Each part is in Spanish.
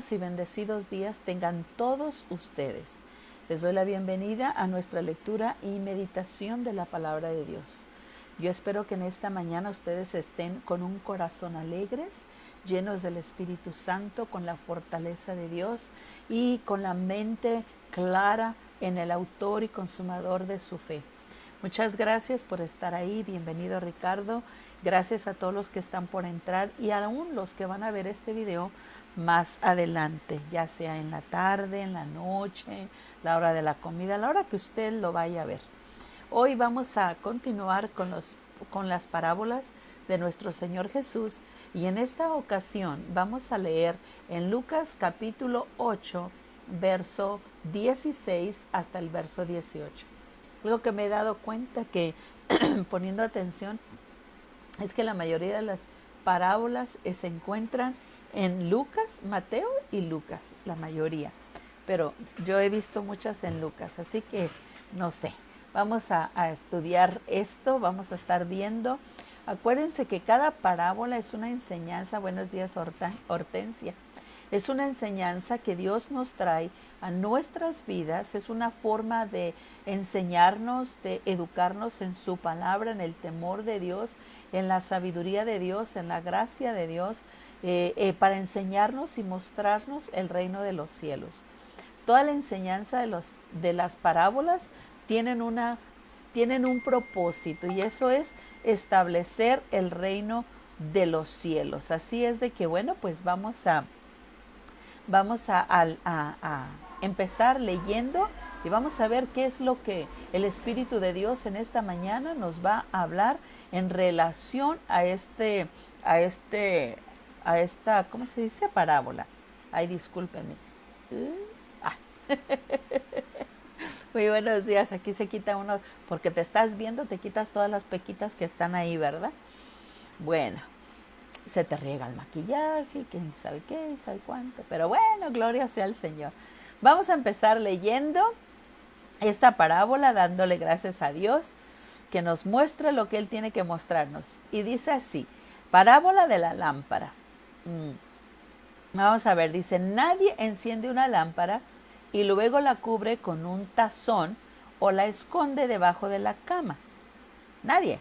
buenos y bendecidos días tengan todos ustedes. Les doy la bienvenida a nuestra lectura y meditación de la palabra de Dios. Yo espero que en esta mañana ustedes estén con un corazón alegres, llenos del Espíritu Santo, con la fortaleza de Dios y con la mente clara en el autor y consumador de su fe. Muchas gracias por estar ahí. Bienvenido, Ricardo. Gracias a todos los que están por entrar y aún los que van a ver este video más adelante, ya sea en la tarde, en la noche, la hora de la comida, la hora que usted lo vaya a ver. Hoy vamos a continuar con las parábolas de nuestro Señor Jesús y en esta ocasión vamos a leer en Lucas capítulo 8, verso 16 hasta el verso 18. Algo que me he dado cuenta que poniendo atención es que la mayoría de las parábolas se encuentran en Lucas, Mateo y Lucas, la mayoría. Pero yo he visto muchas en Lucas, así que no sé. Vamos a estudiar esto, vamos a estar viendo. Acuérdense que cada parábola es una enseñanza. Buenos días, Hortensia. Es una enseñanza que Dios nos trae a nuestras vidas. Es una forma de enseñarnos, de educarnos en su palabra, en el temor de Dios, en la sabiduría de Dios, en la gracia de Dios, para enseñarnos y mostrarnos el reino de los cielos. Toda la enseñanza de las parábolas tienen un propósito y eso es establecer el reino de los cielos. Así es de que, bueno, pues vamos a empezar leyendo y vamos a ver qué es lo que el Espíritu de Dios en esta mañana nos va a hablar en relación a esta, ¿cómo se dice? Parábola. Ay, discúlpenme. Muy buenos días. Aquí se quita uno, porque te estás viendo, te quitas todas las pequitas que están ahí, ¿verdad? Bueno. Se te riega el maquillaje, quién sabe qué, sabe cuánto. Pero bueno, gloria sea al Señor. Vamos a empezar leyendo esta parábola, dándole gracias a Dios que nos muestre lo que Él tiene que mostrarnos. Y dice así, parábola de la lámpara. Vamos a ver, dice, nadie enciende una lámpara y luego la cubre con un tazón o la esconde debajo de la cama. Nadie.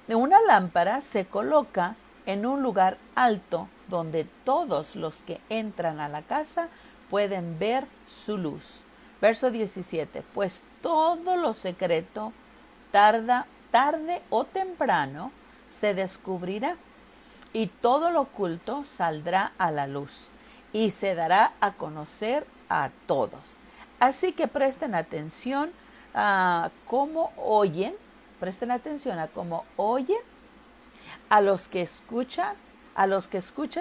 Una lámpara se coloca en un lugar alto donde todos los que entran a la casa pueden ver su luz. Verso 17, pues todo lo secreto tarde o temprano se descubrirá y todo lo oculto saldrá a la luz y se dará a conocer a todos. Así que presten atención a cómo oyen, a los que escuchan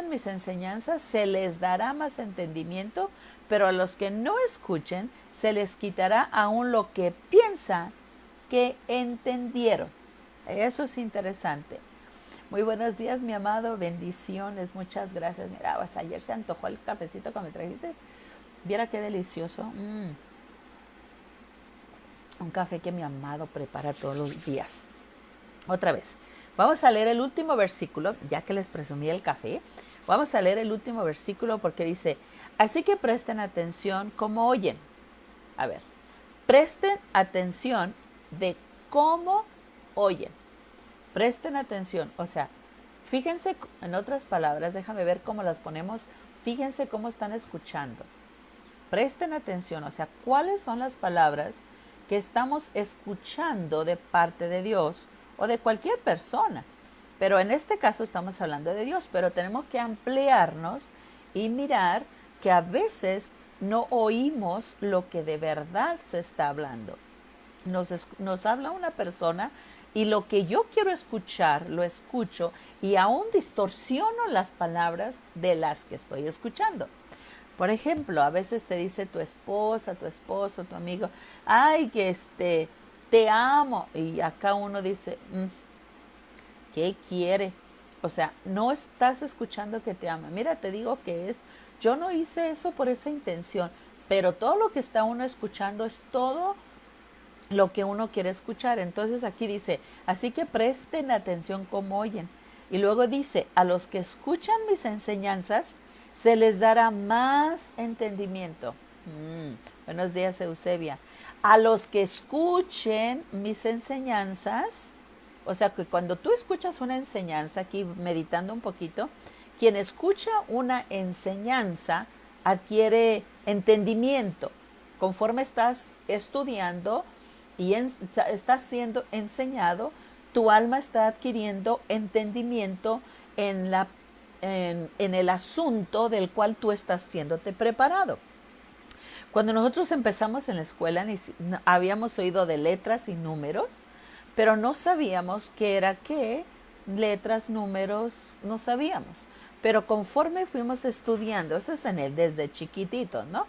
mis enseñanzas se les dará más entendimiento, pero a los que no escuchen se les quitará aún lo que piensan que entendieron. Eso es interesante. Muy buenos días, mi amado, bendiciones, muchas gracias. Mira, pues ayer se antojó el cafecito que me trajiste. Viera qué delicioso. Un café que mi amado prepara todos los días. Otra vez. Vamos a leer el último versículo, ya que les presumí el café. Vamos a leer el último versículo porque dice, así que presten atención cómo oyen. A ver, presten atención de cómo oyen. Presten atención, o sea, fíjense, en otras palabras, déjame ver cómo las ponemos. Fíjense cómo están escuchando. Presten atención, o sea, cuáles son las palabras que estamos escuchando de parte de Dios o de cualquier persona, pero en este caso estamos hablando de Dios, pero tenemos que ampliarnos y mirar que a veces no oímos lo que de verdad se está hablando. Nos habla una persona y lo que yo quiero escuchar, lo escucho y aún distorsiono las palabras de las que estoy escuchando. Por ejemplo, a veces te dice tu esposa, tu esposo, tu amigo, ay, que te amo. Y acá uno dice, ¿qué quiere? O sea, no estás escuchando que te ama. Mira, te digo que yo no hice eso por esa intención, pero todo lo que está uno escuchando es todo lo que uno quiere escuchar. Entonces aquí dice, así que presten atención como oyen. Y luego dice, a los que escuchan mis enseñanzas se les dará más entendimiento. Buenos días, Eusebia. A los que escuchen mis enseñanzas, o sea que cuando tú escuchas una enseñanza, aquí meditando un poquito, quien escucha una enseñanza adquiere entendimiento. Conforme estás estudiando y estás siendo enseñado, tu alma está adquiriendo entendimiento en el asunto del cual tú estás siéndote preparado. Cuando nosotros empezamos en la escuela habíamos oído de letras y números, pero no sabíamos qué era qué, letras, números, no sabíamos. Pero conforme fuimos estudiando, eso es desde chiquititos, ¿no?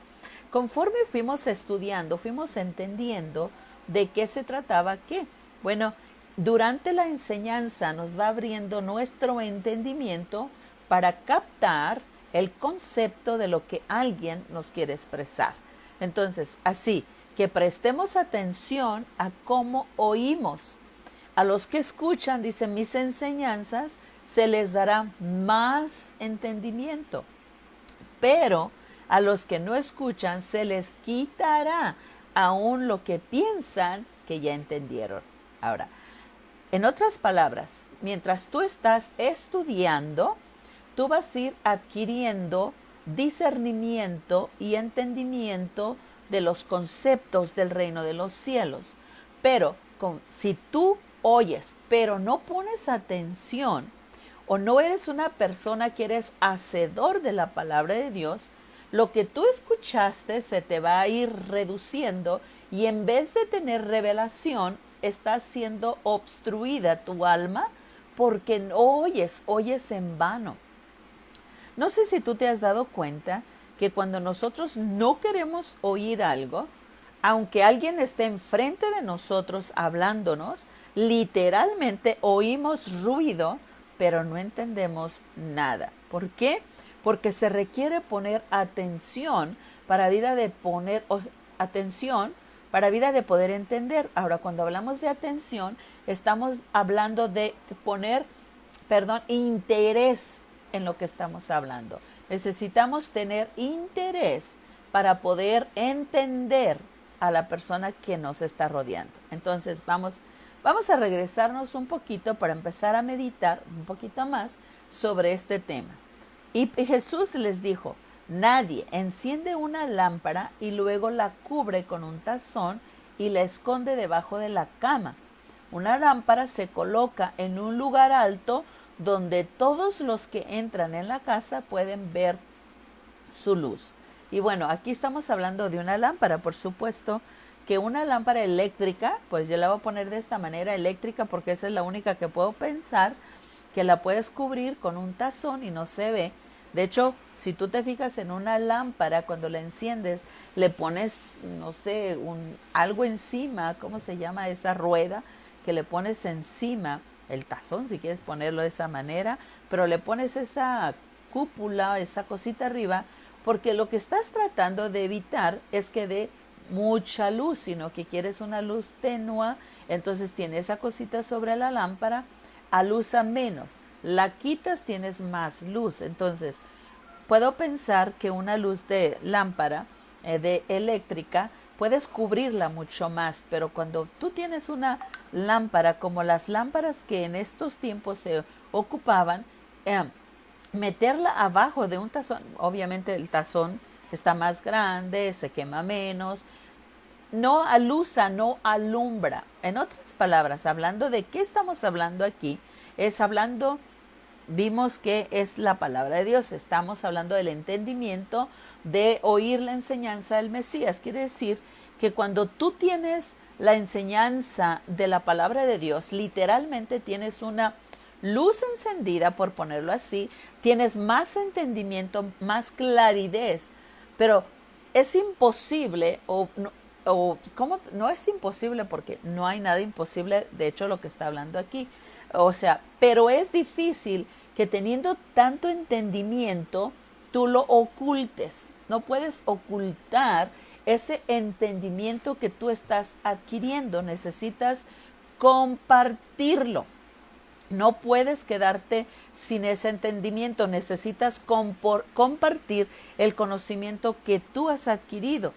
Conforme fuimos estudiando, fuimos entendiendo de qué se trataba qué. Bueno, durante la enseñanza nos va abriendo nuestro entendimiento para captar el concepto de lo que alguien nos quiere expresar. Entonces, así que prestemos atención a cómo oímos. A los que escuchan, dice, mis enseñanzas, se les dará más entendimiento. Pero a los que no escuchan, se les quitará aún lo que piensan que ya entendieron. Ahora, en otras palabras, mientras tú estás estudiando, tú vas a ir adquiriendo discernimiento y entendimiento de los conceptos del reino de los cielos. Pero si tú oyes, pero no pones atención, o no eres una persona que eres hacedor de la palabra de Dios, lo que tú escuchaste se te va a ir reduciendo y en vez de tener revelación, está siendo obstruida tu alma porque no oyes en vano. No sé si tú te has dado cuenta que cuando nosotros no queremos oír algo, aunque alguien esté enfrente de nosotros hablándonos, literalmente oímos ruido, pero no entendemos nada. ¿Por qué? Porque se requiere poner atención para vida de poder entender. Ahora, cuando hablamos de atención, estamos hablando de poner, interés en lo que estamos hablando. Necesitamos tener interés para poder entender a la persona que nos está rodeando. Entonces, vamos a regresarnos un poquito para empezar a meditar un poquito más sobre este tema. Y Jesús les dijo, nadie enciende una lámpara y luego la cubre con un tazón y la esconde debajo de la cama. Una lámpara se coloca en un lugar alto donde todos los que entran en la casa pueden ver su luz. Y bueno, aquí estamos hablando de una lámpara, por supuesto, que una lámpara eléctrica, pues yo la voy a poner de esta manera, eléctrica, porque esa es la única que puedo pensar, que la puedes cubrir con un tazón y no se ve. De hecho, si tú te fijas en una lámpara, cuando la enciendes, le pones, no sé, algo encima, ¿cómo se llama esa rueda? Que le pones encima, el tazón, si quieres ponerlo de esa manera, pero le pones esa cúpula, esa cosita arriba, porque lo que estás tratando de evitar es que dé mucha luz, sino que quieres una luz tenue, entonces tienes esa cosita sobre la lámpara, a luz a menos. La quitas, tienes más luz. Entonces, puedo pensar que una luz de lámpara, de eléctrica, puedes cubrirla mucho más, pero cuando tú tienes una lámpara como las lámparas que en estos tiempos se ocupaban, meterla abajo de un tazón, obviamente el tazón está más grande, se quema menos, no alusa, no alumbra. En otras palabras, hablando de qué estamos hablando aquí, vimos que es la palabra de Dios, estamos hablando del entendimiento de oír la enseñanza del Mesías. Quiere decir que cuando tú tienes la enseñanza de la palabra de Dios, literalmente tienes una luz encendida, por ponerlo así, tienes más entendimiento, más claridad, pero es imposible, ¿cómo? No es imposible porque no hay nada imposible, de hecho lo que está hablando aquí, o sea, pero es difícil que teniendo tanto entendimiento, tú lo ocultes. No puedes ocultar ese entendimiento que tú estás adquiriendo. Necesitas compartirlo. No puedes quedarte sin ese entendimiento. Necesitas compartir el conocimiento que tú has adquirido.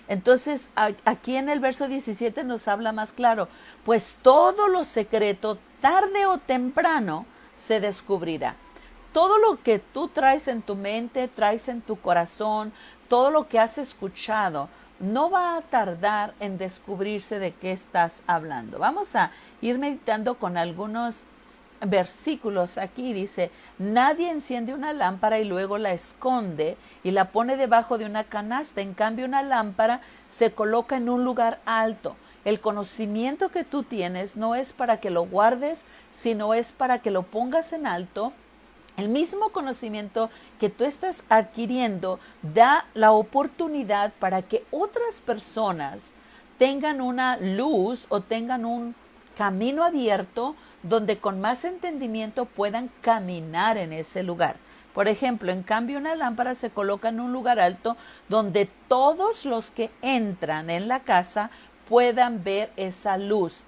Entonces, aquí en el verso 17 nos habla más claro, pues todo lo secreto, tarde o temprano, se descubrirá. Todo lo que tú traes en tu mente, traes en tu corazón, todo lo que has escuchado, no va a tardar en descubrirse de qué estás hablando. Vamos a ir meditando con algunos versículos. Aquí dice, nadie enciende una lámpara y luego la esconde y la pone debajo de una canasta. En cambio, una lámpara se coloca en un lugar alto. El conocimiento que tú tienes no es para que lo guardes, sino es para que lo pongas en alto. El mismo conocimiento que tú estás adquiriendo da la oportunidad para que otras personas tengan una luz o tengan un camino abierto donde con más entendimiento puedan caminar en ese lugar. Por ejemplo, en cambio, una lámpara se coloca en un lugar alto donde todos los que entran en la casa puedan ver esa luz.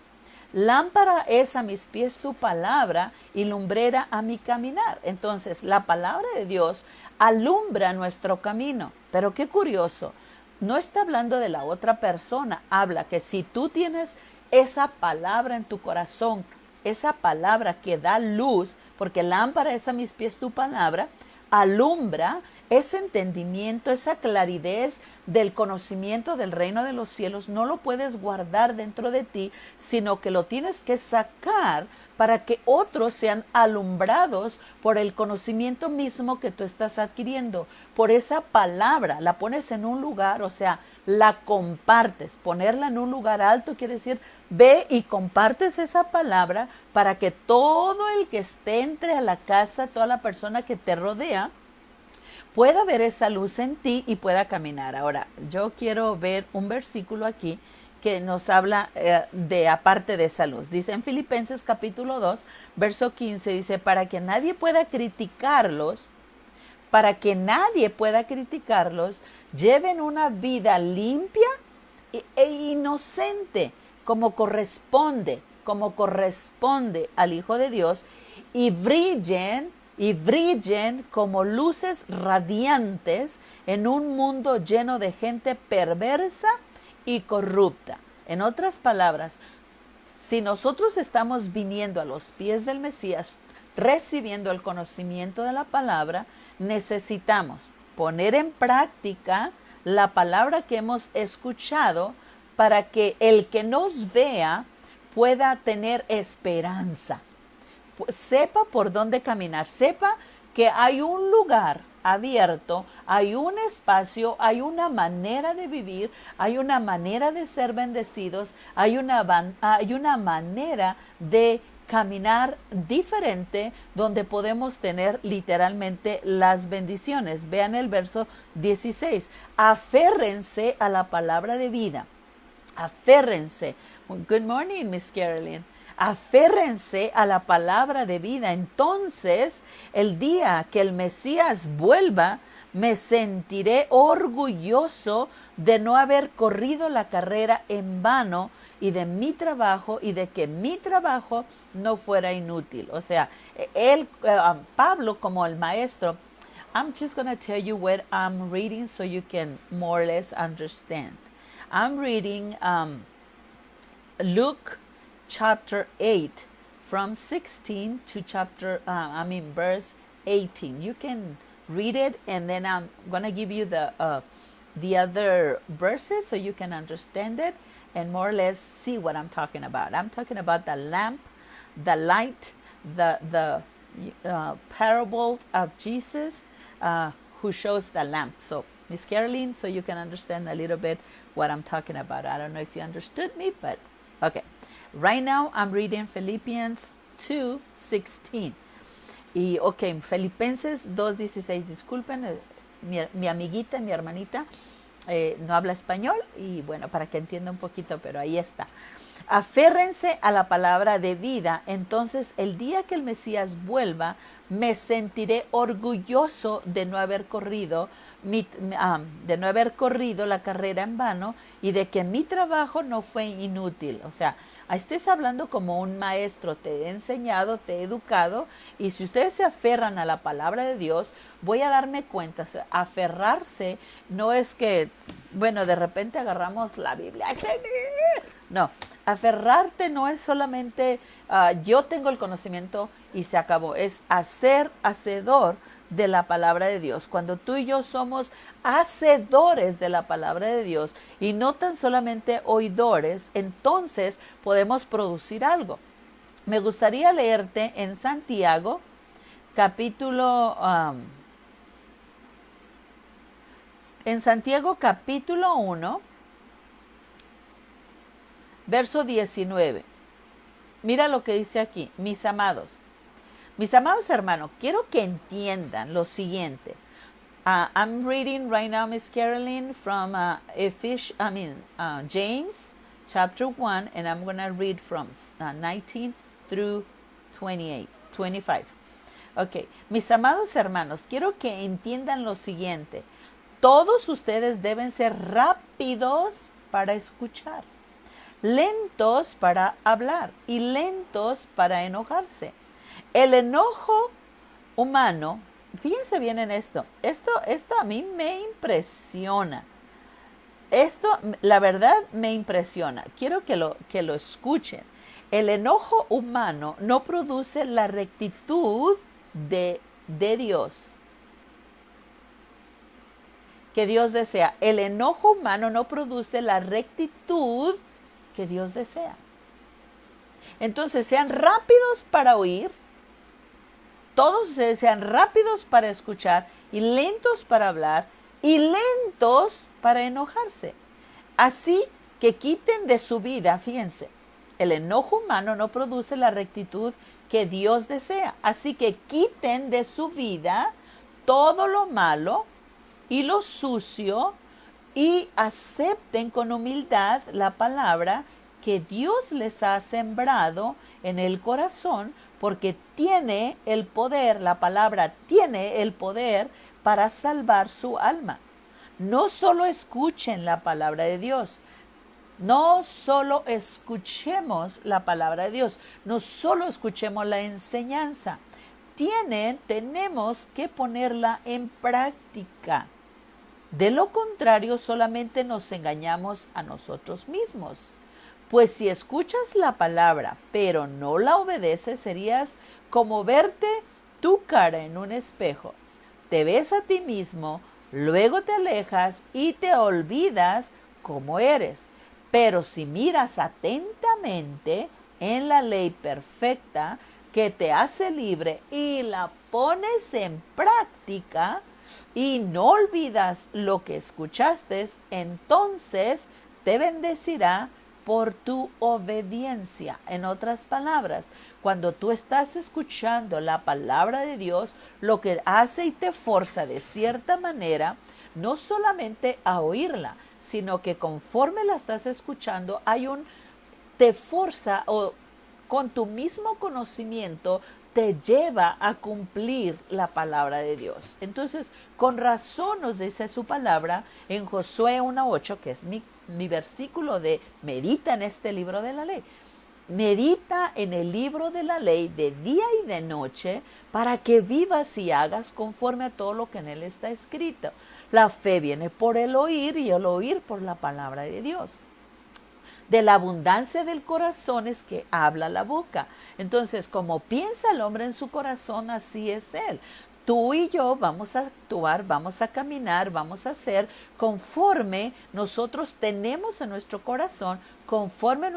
Lámpara es a mis pies tu palabra y lumbrera a mi caminar. Entonces, la palabra de Dios alumbra nuestro camino. Pero qué curioso, no está hablando de la otra persona, habla que si tú tienes esa palabra en tu corazón, esa palabra que da luz, porque lámpara es a mis pies tu palabra, alumbra ese entendimiento, esa claridad del conocimiento del reino de los cielos, no lo puedes guardar dentro de ti, sino que lo tienes que sacar para que otros sean alumbrados por el conocimiento mismo que tú estás adquiriendo. Por esa palabra, la pones en un lugar, o sea, la compartes. Ponerla en un lugar alto quiere decir, ve y compartes esa palabra para que todo el que esté entre a la casa, toda la persona que te rodea, pueda ver esa luz en ti y pueda caminar. Ahora, yo quiero ver un versículo aquí que nos habla de aparte de esa luz. Dice en Filipenses capítulo 2, verso 15, dice, para que nadie pueda criticarlos, lleven una vida limpia e inocente, como corresponde al Hijo de Dios, y brillen como luces radiantes en un mundo lleno de gente perversa y corrupta. En otras palabras, si nosotros estamos viniendo a los pies del Mesías, recibiendo el conocimiento de la palabra, necesitamos poner en práctica la palabra que hemos escuchado para que el que nos vea pueda tener esperanza. Sepa por dónde caminar, sepa que hay un lugar abierto, hay un espacio, hay una manera de vivir, hay una manera de ser bendecidos, hay una manera de caminar diferente donde podemos tener literalmente las bendiciones. Vean el verso 16. Aférrense a la palabra de vida. Aférrense. Good morning, Miss Carolyn. Aférrense a la palabra de vida. Entonces, el día que el Mesías vuelva, me sentiré orgulloso de no haber corrido la carrera en vano y de mi trabajo y de que mi trabajo no fuera inútil. O sea, Pablo como el maestro, I'm just going to tell you what I'm reading so you can more or less understand. I'm reading Luke chapter 8 from 16 to verse 18. You can read it and then I'm going to give you the other verses so you can understand it and more or less see what I'm talking about. I'm talking about the lamp, the light, the parable of Jesus who shows the lamp. So, Miss Caroline, so you can understand a little bit what I'm talking about. I don't know if you understood me, but okay. Right now, I'm reading Philippians 2:16. Y, ok, Filipenses 2:16. Disculpen, mi amiguita, mi hermanita, no habla español. Y bueno, para que entienda un poquito, pero ahí está. Aférrense a la palabra de vida. Entonces, el día que el Mesías vuelva, me sentiré orgulloso de no haber corrido la carrera en vano y de que mi trabajo no fue inútil. O sea, Estés hablando como un maestro, te he enseñado, te he educado, y si ustedes se aferran a la palabra de Dios, voy a darme cuenta. O sea, aferrarse no es que, bueno, de repente agarramos la Biblia. No, aferrarte no es solamente yo tengo el conocimiento y se acabó, es hacer hacedor de la palabra de Dios. Cuando tú y yo somos hacedores de la palabra de Dios y no tan solamente oidores, entonces podemos producir algo. Me gustaría leerte en Santiago, en Santiago capítulo 1, verso 19. Mira lo que dice aquí, mis amados hermanos, quiero que entiendan lo siguiente. I'm reading right now, Miss Carolyn, from James chapter 1, and I'm going to read from 19 through 25. Ok, mis amados hermanos, quiero que entiendan lo siguiente. Todos ustedes deben ser rápidos para escuchar, lentos para hablar y lentos para enojarse. El enojo humano, fíjense bien en esto a mí me impresiona. Esto, la verdad, me impresiona. Quiero que lo escuchen. El enojo humano no produce la rectitud de Dios que Dios desea. El enojo humano no produce la rectitud que Dios desea. Entonces, sean rápidos para oír, todos sean rápidos para escuchar y lentos para hablar y lentos para enojarse. Así que quiten de su vida, fíjense, el enojo humano no produce la rectitud que Dios desea. Así que quiten de su vida todo lo malo y lo sucio y acepten con humildad la palabra que Dios les ha sembrado en el corazón, porque tiene el poder, la palabra tiene el poder para salvar su alma. No solo escuchen la palabra de Dios, no solo escuchemos la palabra de Dios, no solo escuchemos la enseñanza, tenemos que ponerla en práctica. De lo contrario, solamente nos engañamos a nosotros mismos. Pues si escuchas la palabra, pero no la obedeces, serías como verte tu cara en un espejo. Te ves a ti mismo, luego te alejas y te olvidas cómo eres. Pero si miras atentamente en la ley perfecta que te hace libre y la pones en práctica y no olvidas lo que escuchaste, entonces te bendecirá por tu obediencia. En otras palabras, cuando tú estás escuchando la palabra de Dios, lo que hace y te forza de cierta manera, no solamente a oírla, sino que conforme la estás escuchando, te forza o con tu mismo conocimiento te lleva a cumplir la palabra de Dios. Entonces, con razón nos dice su palabra en Josué 1:8, que es mi versículo de medita en este libro de la ley. Medita en el libro de la ley de día y de noche para que vivas y hagas conforme a todo lo que en él está escrito. La fe viene por el oír y el oír por la palabra de Dios. De la abundancia del corazón es que habla la boca. Entonces, como piensa el hombre en su corazón, así es él. Tú y yo vamos a actuar, vamos a caminar, vamos a hacer conforme nosotros tenemos en nuestro corazón, conforme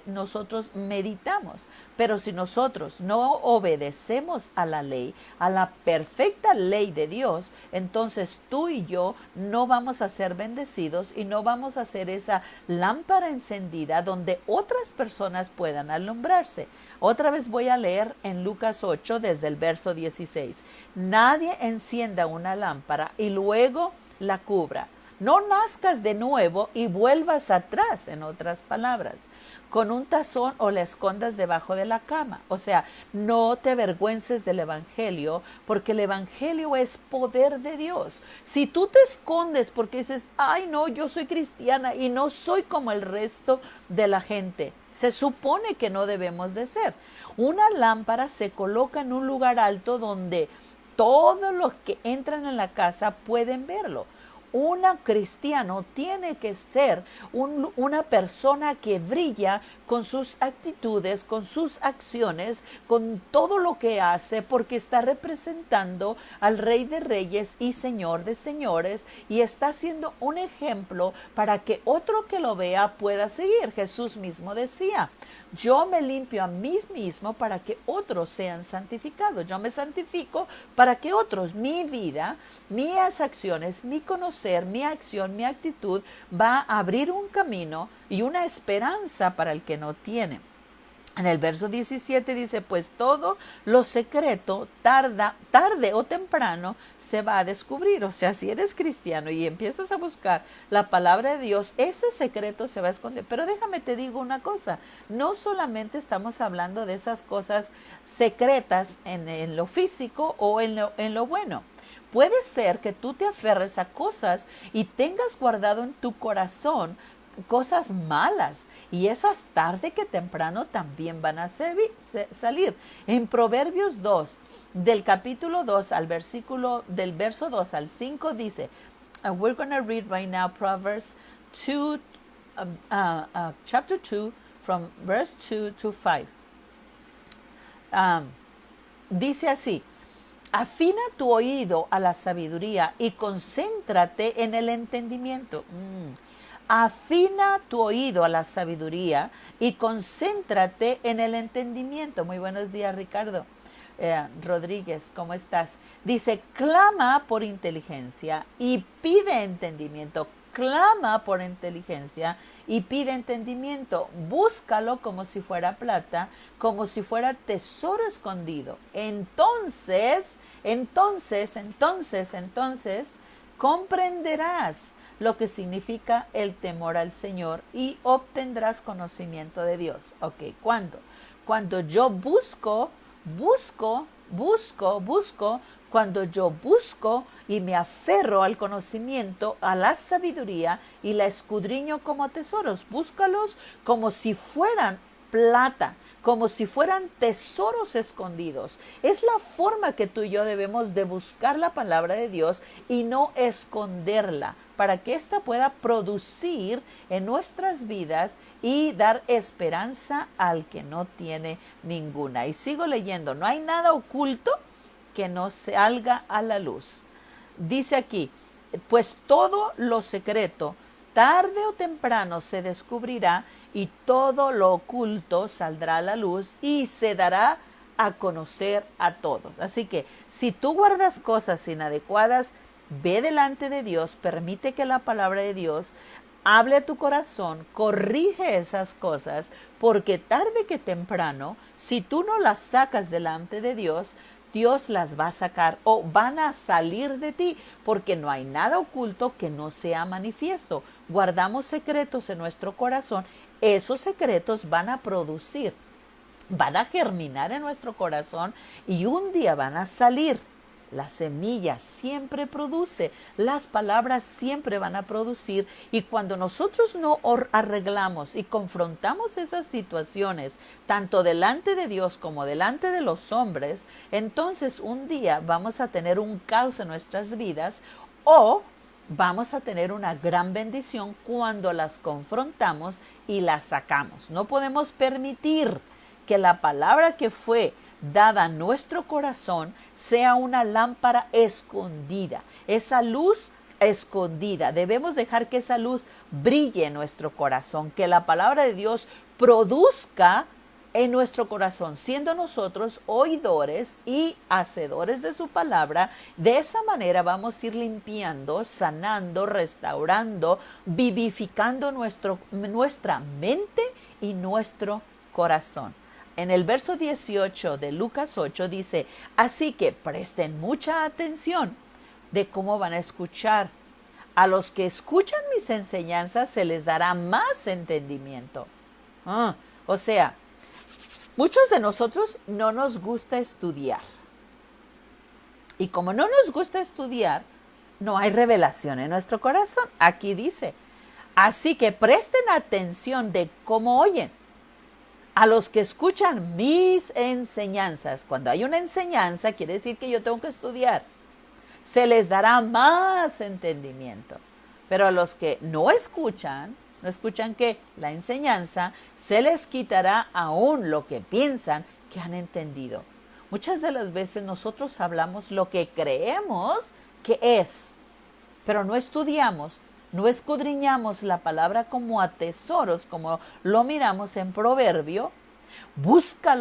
nosotros meditamos. Pero si nosotros no obedecemos a la ley, a la perfecta ley de Dios, entonces tú y yo no vamos a ser bendecidos y no vamos a ser esa lámpara encendida donde otras personas puedan alumbrarse. Otra vez voy a leer en Lucas 8 desde el verso 16. Nadie encienda una lámpara y luego la cubra. No nazcas de nuevo y vuelvas atrás, en otras palabras, con un tazón o la escondas debajo de la cama. O sea, no te avergüences del evangelio, porque el evangelio es poder de Dios. Si tú te escondes porque dices, ay no, yo soy cristiana y no soy como el resto de la gente, se supone que no debemos de ser. Una lámpara se coloca en un lugar alto donde todos los que entran en la casa pueden verlo. Un cristiano tiene que ser una persona que brilla con sus actitudes, con sus acciones, con todo lo que hace, porque está representando al Rey de Reyes y Señor de Señores, y está siendo un ejemplo para que otro que lo vea pueda seguir. Jesús mismo decía: yo me limpio a mí mismo para que otros sean santificados. Yo me santifico para que otros, mi vida, mis acciones, mi conocer, mi acción, mi actitud va a abrir un camino y una esperanza para el que no tiene. En el verso 17 dice: pues todo lo secreto tarde o temprano se va a descubrir. O sea, si eres cristiano y empiezas a buscar la palabra de Dios, ese secreto se va a esconder. Pero déjame te digo una cosa, no solamente estamos hablando de esas cosas secretas en lo físico o en lo bueno. Puede ser que tú te aferres a cosas y tengas guardado en tu corazón cosas malas, y esas tarde que temprano también van a salir. En Proverbios 2, del capítulo 2 al versículo, del verso 2 al 5 dice, we're going to read right now Proverbs 2, chapter 2, from verse 2 to 5. Dice así: afina tu oído a la sabiduría y concéntrate en el entendimiento. Afina tu oído a la sabiduría y concéntrate en el entendimiento. Muy buenos días, Ricardo Rodríguez, ¿cómo estás? Dice: clama por inteligencia y pide entendimiento. Clama por inteligencia y pide entendimiento. Búscalo como si fuera plata, como si fuera tesoro escondido. Entonces, comprenderás lo que significa el temor al Señor y obtendrás conocimiento de Dios. Ok, ¿cuándo? Cuando yo busco, cuando yo busco y me aferro al conocimiento, a la sabiduría, y la escudriño como tesoros. Búscalos como si fueran plata, como si fueran tesoros escondidos. Es la forma que tú y yo debemos de buscar la palabra de Dios y no esconderla, para que ésta pueda producir en nuestras vidas y dar esperanza al que no tiene ninguna. Y sigo leyendo: no hay nada oculto que no salga a la luz. Dice aquí: pues todo lo secreto tarde o temprano se descubrirá, y todo lo oculto saldrá a la luz y se dará a conocer a todos. Así que si tú guardas cosas inadecuadas, ve delante de Dios, permite que la palabra de Dios hable a tu corazón, corrige esas cosas, porque tarde que temprano, si tú no las sacas delante de Dios, Dios las va a sacar o van a salir de ti, porque no hay nada oculto que no sea manifiesto. Guardamos secretos en nuestro corazón, esos secretos van a producir, van a germinar en nuestro corazón y un día van a salir. La semilla siempre produce, las palabras siempre van a producir, y cuando nosotros no arreglamos y confrontamos esas situaciones, tanto delante de Dios como delante de los hombres, entonces un día vamos a tener un caos en nuestras vidas, o vamos a tener una gran bendición cuando las confrontamos y las sacamos. No podemos permitir que la palabra que fue dada a nuestro corazón sea una lámpara escondida, esa luz escondida. Debemos dejar que esa luz brille en nuestro corazón, que la palabra de Dios produzca en nuestro corazón, siendo nosotros oidores y hacedores de su palabra. De esa manera vamos a ir limpiando, sanando, restaurando, vivificando nuestra mente y nuestro corazón. En el verso 18 de Lucas 8 dice: así que presten mucha atención de cómo van a escuchar. A los que escuchan mis enseñanzas se les dará más entendimiento. O sea, muchos de nosotros no nos gusta estudiar. Y como no nos gusta estudiar, no hay revelación en nuestro corazón. Aquí dice: así que presten atención de cómo oyen. A los que escuchan mis enseñanzas. Cuando hay una enseñanza, quiere decir que yo tengo que estudiar. Se les dará más entendimiento. Pero a los que no escuchan que la enseñanza, se les quitará aún lo que piensan que han entendido. Muchas de las veces nosotros hablamos lo que creemos que es, pero no estudiamos, no escudriñamos la palabra como a tesoros, como lo miramos en Proverbio. Busca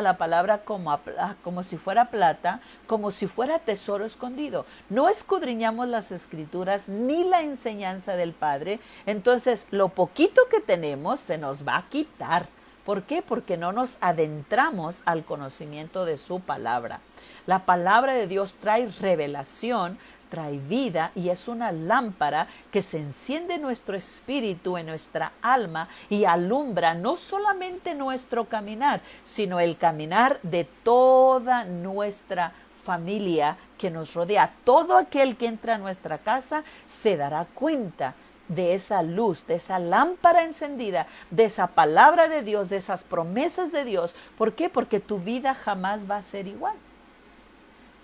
la palabra como si fuera plata, como si fuera tesoro escondido. No escudriñamos las escrituras ni la enseñanza del Padre, entonces lo poquito que tenemos se nos va a quitar. ¿Por qué? Porque no nos adentramos al conocimiento de su palabra. La palabra de Dios trae revelación, trae vida y es una lámpara que se enciende en nuestro espíritu, en nuestra alma y alumbra no solamente nuestro caminar, sino el caminar de toda nuestra familia que nos rodea. Todo aquel que entra a nuestra casa se dará cuenta de esa luz, de esa lámpara encendida, de esa palabra de Dios, de esas promesas de Dios. ¿Por qué? Porque tu vida jamás va a ser igual.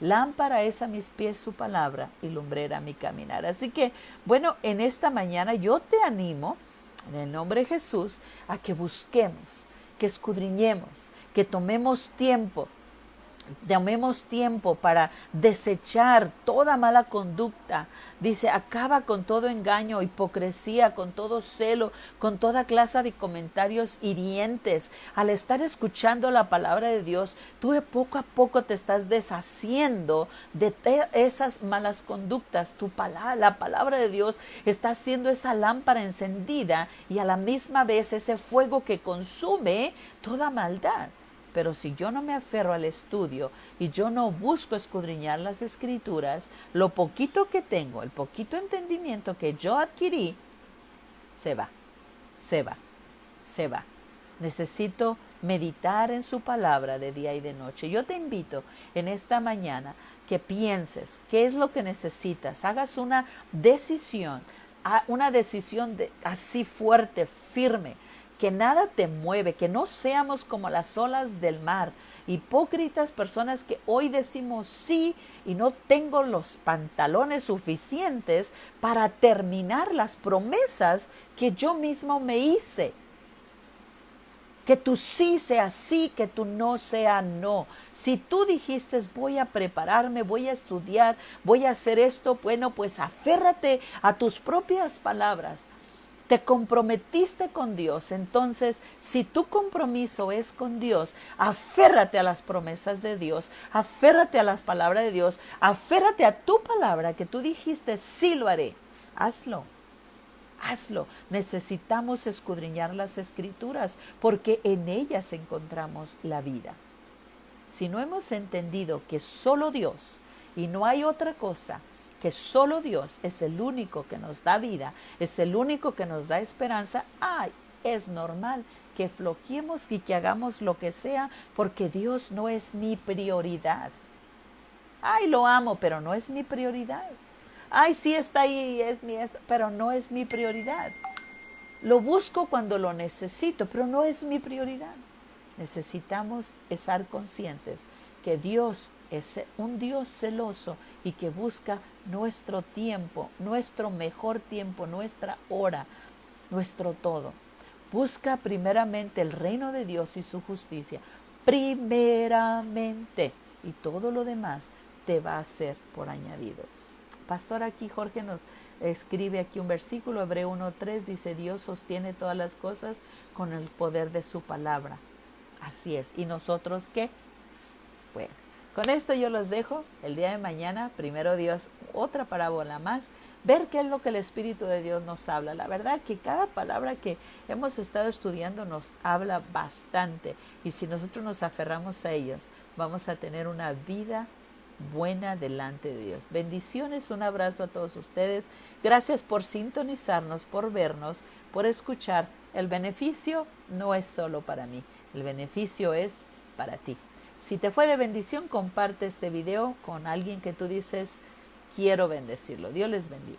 Lámpara es a mis pies su palabra y lumbrera mi caminar. Así que, bueno, en esta mañana yo te animo, en el nombre de Jesús, a que busquemos, que escudriñemos, que tomemos tiempo para desechar toda mala conducta. Dice, acaba con todo engaño, hipocresía, con todo celo, con toda clase de comentarios hirientes. Al estar escuchando la palabra de Dios, tú poco a poco te estás deshaciendo de esas malas conductas. La palabra de Dios está haciendo esa lámpara encendida y a la misma vez ese fuego que consume toda maldad. Pero si yo no me aferro al estudio y yo no busco escudriñar las escrituras, lo poquito que tengo, el poquito entendimiento que yo adquirí, se va. Necesito meditar en su palabra de día y de noche. Yo te invito en esta mañana que pienses qué es lo que necesitas, hagas una decisión así fuerte, firme, que nada te mueve, que no seamos como las olas del mar, hipócritas personas que hoy decimos sí y no tengo los pantalones suficientes para terminar las promesas que yo mismo me hice. Que tu sí sea sí, que tu no sea no. Si tú dijiste voy a prepararme, voy a estudiar, voy a hacer esto, bueno, pues aférrate a tus propias palabras. Te comprometiste con Dios, entonces si tu compromiso es con Dios, aférrate a las promesas de Dios, aférrate a las palabras de Dios, aférrate a tu palabra que tú dijiste, sí lo haré. Hazlo. Necesitamos escudriñar las escrituras porque en ellas encontramos la vida. Si no hemos entendido que solo Dios y no hay otra cosa, que solo Dios es el único que nos da vida, es el único que nos da esperanza, es normal que flojeemos y que hagamos lo que sea porque Dios no es mi prioridad. Lo amo, pero no es mi prioridad. Sí está ahí, pero no es mi prioridad. Lo busco cuando lo necesito, pero no es mi prioridad. Necesitamos estar conscientes que Dios es un Dios celoso y que busca nuestro tiempo, nuestro mejor tiempo, nuestra hora, nuestro todo. Busca primeramente el reino de Dios y su justicia, primeramente, y todo lo demás te va a ser por añadido. Pastor, aquí Jorge nos escribe aquí un versículo, Hebreo 1:3, dice, Dios sostiene todas las cosas con el poder de su palabra. Así es. ¿Y nosotros qué? Bueno, con esto yo los dejo. El día de mañana, primero Dios, otra parábola más, ver qué es lo que el Espíritu de Dios nos habla. La verdad que cada palabra que hemos estado estudiando nos habla bastante, y si nosotros nos aferramos a ellas, vamos a tener una vida buena delante de Dios. Bendiciones, un abrazo a todos ustedes. Gracias por sintonizarnos, por vernos, por escuchar. El beneficio no es solo para mí, el beneficio es para ti. Si te fue de bendición, comparte este video con alguien que tú dices, quiero bendecirlo. Dios les bendiga.